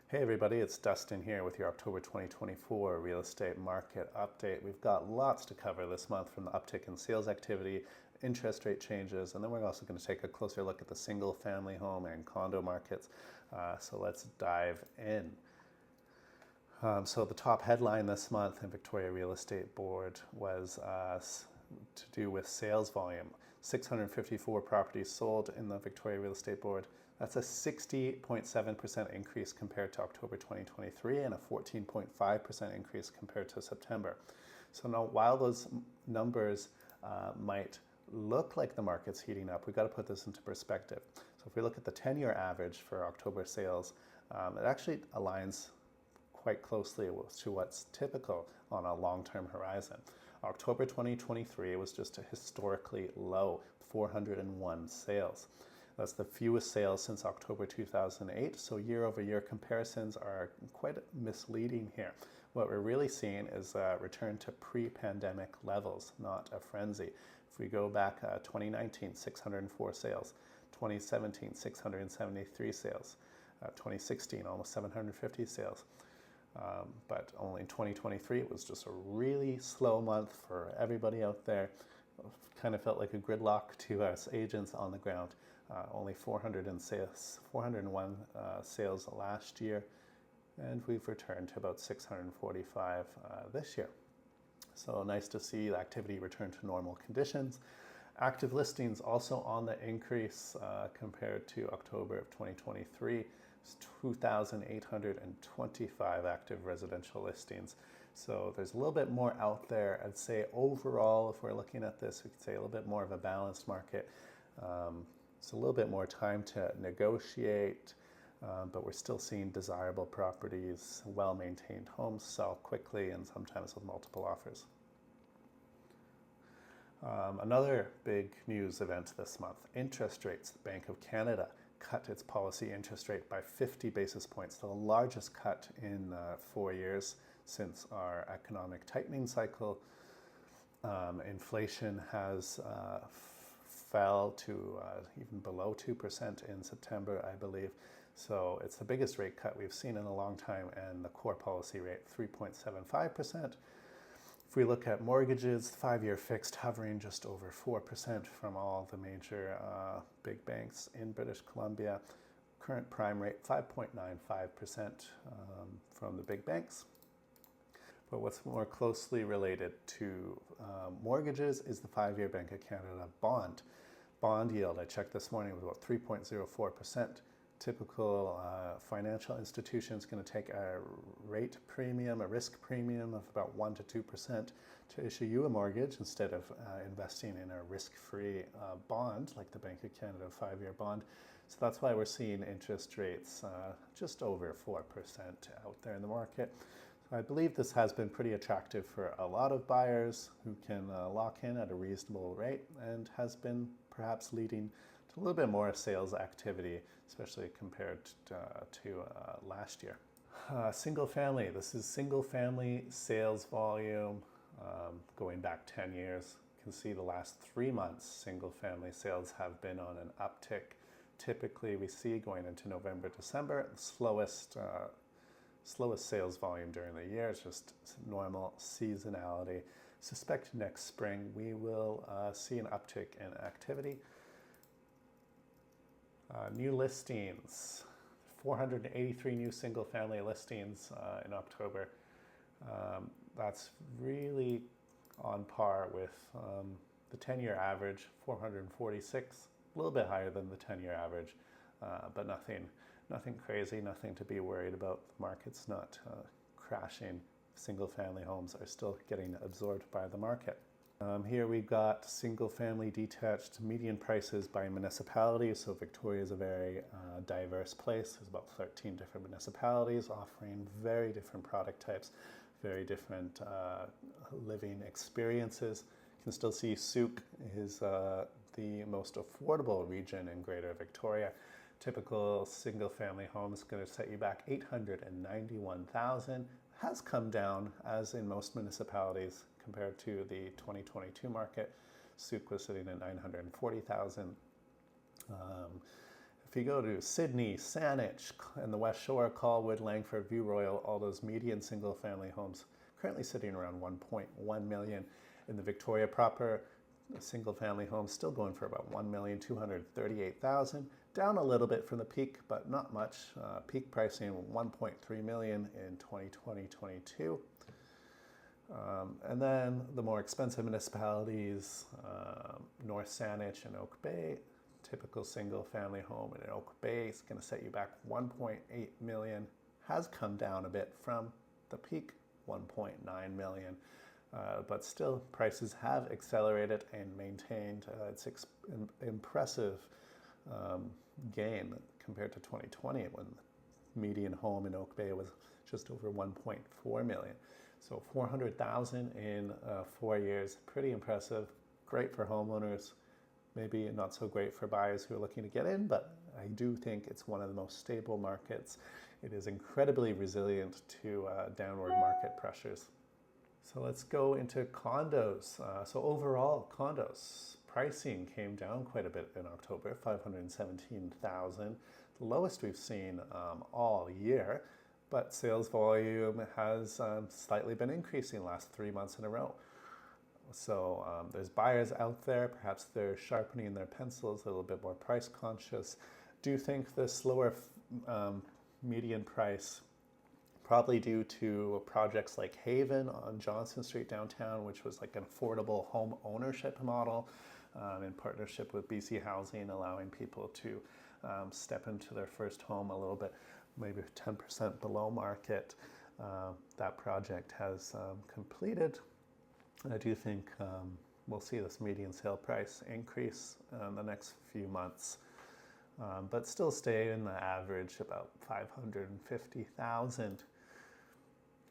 Hey everybody, it's Dustin here with your October 2024 real estate market update. We've got lots to cover this month, from the uptick in sales activity, interest rate changes, and then we're also going to take a closer look at the single family home and condo markets. So let's dive in. So the top headline this month in Victoria Real Estate Board was to do with sales volume. 654 properties sold in the Victoria Real Estate Board. That's a 60.7% increase compared to October 2023 and a 14.5% increase compared to September. So now, while those numbers might look like the market's heating up, we've got to put this into perspective. So if we look at the 10-year average for October sales, it actually aligns quite closely to what's typical on a long-term horizon. October 2023 was just a historically low 401 sales. That's the fewest sales since October 2008, so year-over-year comparisons are quite misleading here. What we're really seeing is a return to pre-pandemic levels, not a frenzy. If we go back 2019, 604 sales, 2017, 673 sales, 2016, almost 750 sales. But only in 2023, it was just a really slow month for everybody out there. Kind of felt like a gridlock to us agents on the ground. Only 401 sales last year, and we've returned to about 645 this year. So nice to see the activity return to normal conditions. Active listings also on the increase compared to October of 2023. It's 2,825 active residential listings. So there's a little bit more out there. I'd say overall, if we're looking at this, we could say a little bit more of a balanced market. It's a little bit more time to negotiate, but we're still seeing desirable properties, well-maintained homes sell quickly and sometimes with multiple offers. Another big news event this month, interest rates. The Bank of Canada cut its policy interest rate by 50 basis points, the largest cut in 4 years since our economic tightening cycle. Inflation has fell to even below 2% in September, I believe. So it's the biggest rate cut we've seen in a long time, and the core policy rate, 3.75%. If we look at mortgages, 5-year fixed hovering just over 4% from all the major big banks in British Columbia. Current prime rate, 5.95% from the big banks. But what's more closely related to mortgages is the 5-year Bank of Canada bond yield. I checked this morning, was about 3.04%. Typical financial institution is going to take a rate premium, a risk premium of about 1 to 2% to issue you a mortgage instead of investing in a risk-free bond like the Bank of Canada 5-year bond. So that's why we're seeing interest rates just over 4% out there in the market. I believe this has been pretty attractive for a lot of buyers who can lock in at a reasonable rate, and has been perhaps leading to a little bit more sales activity, especially compared to last year. Single family. This is single family sales volume going back 10 years. You can see the last 3 months, single family sales have been on an uptick. Typically, we see going into November, December, the slowest sales volume during the year. It's just normal seasonality. Suspect next spring we will see an uptick in activity. New listings, 483 new single family listings in October. That's really on par with the 10-year average, 446, a little bit higher than the 10-year average, but nothing crazy, nothing to be worried about. The market's not crashing. Single family homes are still getting absorbed by the market. Here we've got single family detached median prices by municipality. So Victoria is a very diverse place. There's about 13 different municipalities offering very different product types, very different living experiences. You can still see Souk is the most affordable region in Greater Victoria. Typical single family home is going to set you back $891,000. Has come down, as in most municipalities, compared to the 2022 market. Souk was sitting at $940,000. If you go to Sydney, Saanich, and the West Shore, Colwood, Langford, View Royal, all those median single-family homes currently sitting around 1.1 million. In the Victoria proper, a single-family home still going for about 1,238,000, down a little bit from the peak, but not much. Peak pricing 1.3 million in 2020-22. And then the more expensive municipalities, North Saanich and Oak Bay, typical single-family home in Oak Bay is going to set you back 1.8 million. Has come down a bit from the peak, 1.9 million. But still, prices have accelerated and maintained its impressive gain compared to 2020, when the median home in Oak Bay was just over 1.4 million. So 400,000 in 4 years, pretty impressive. Great for homeowners, maybe not so great for buyers who are looking to get in, but I do think it's one of the most stable markets. It is incredibly resilient to downward market pressures. So let's go into condos. So overall, condos pricing came down quite a bit in October, 517,000, the lowest we've seen all year. But sales volume has slightly been increasing the last 3 months in a row. So there's buyers out there. Perhaps they're sharpening their pencils, a little bit more price conscious. Do you think the slower median price, probably due to projects like Haven on Johnson Street downtown, which was like an affordable home ownership model in partnership with BC Housing, allowing people to step into their first home a little bit, maybe 10% below market. That project has completed. I do think we'll see this median sale price increase in the next few months, but still stay in the average about 550,000.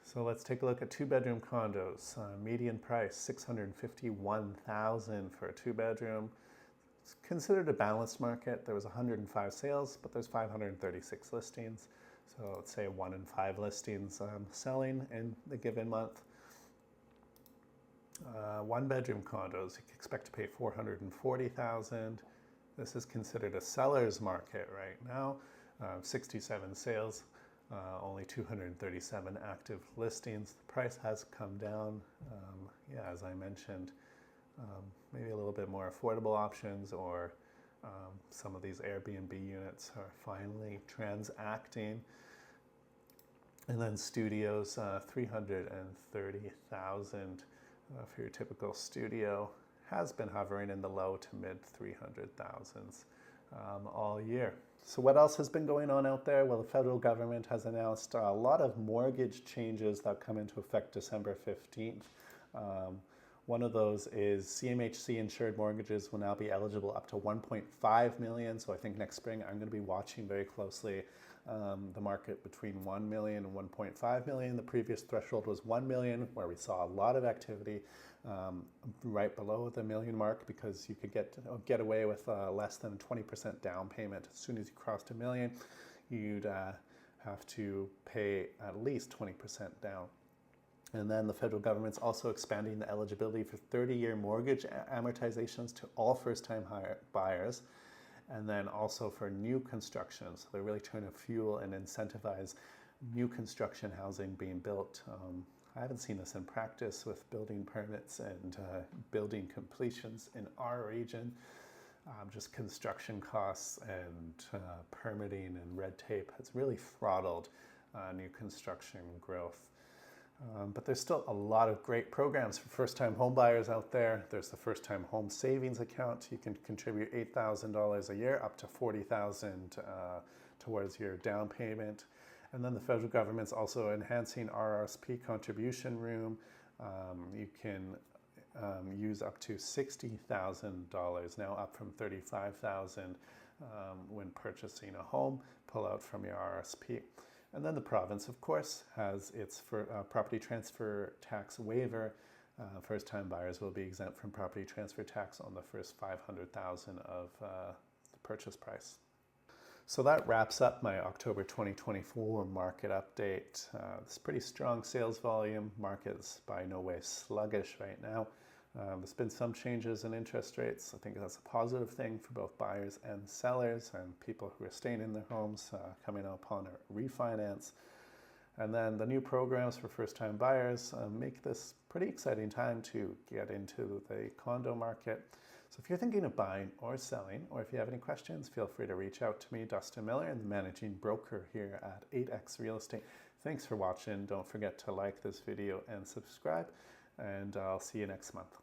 So let's take a look at 2-bedroom condos. Median price $651,000 for a 2-bedroom. It's considered a balanced market. There was 105 sales, but there's 536 listings. So let's say 1 in 5 listings selling in the given month. 1-bedroom condos, you can expect to pay $440,000. This is considered a seller's market right now. 67 sales, only 237 active listings. The price has come down, as I mentioned. Maybe a little bit more affordable options, or some of these Airbnb units are finally transacting. And then studios, 330,000 for your typical studio. Has been hovering in the low to mid 300,000s all year. So what else has been going on out there? Well, the federal government has announced a lot of mortgage changes that come into effect December 15th. One of those is CMHC insured mortgages will now be eligible up to 1.5 million. So I think next spring I'm going to be watching very closely the market between 1 million and 1.5 million. The previous threshold was 1 million, where we saw a lot of activity right below the million mark, because you could get away with less than 20% down payment. As soon as you crossed a million, you'd have to pay at least 20% down. And then the federal government's also expanding the eligibility for 30-year mortgage amortizations to all first-time buyers, and then also for new construction. So they're really trying to fuel and incentivize new construction housing being built. I haven't seen this in practice with building permits and building completions in our region. Just construction costs and permitting and red tape has really throttled new construction growth. But there's still a lot of great programs for first-time home buyers out there. There's the first-time home savings account. You can contribute $8,000 a year, up to $40,000 towards your down payment. And then the federal government's also enhancing RRSP contribution room. You can use up to $60,000 now, up from $35,000 when purchasing a home. Pull out from your RRSP. And then the province, of course, has its property transfer tax waiver. First-time buyers will be exempt from property transfer tax on the first $500,000 of the purchase price. So that wraps up my October 2024 market update. It's pretty strong sales volume. Market's by no way sluggish right now. There's been some changes in interest rates. I think that's a positive thing for both buyers and sellers and people who are staying in their homes, coming upon a refinance. And then the new programs for first-time buyers make this pretty exciting time to get into the condo market. So if you're thinking of buying or selling, or if you have any questions, feel free to reach out to me, Dustin Miller, the managing broker here at 8X Real Estate. Thanks for watching. Don't forget to like this video and subscribe, and I'll see you next month.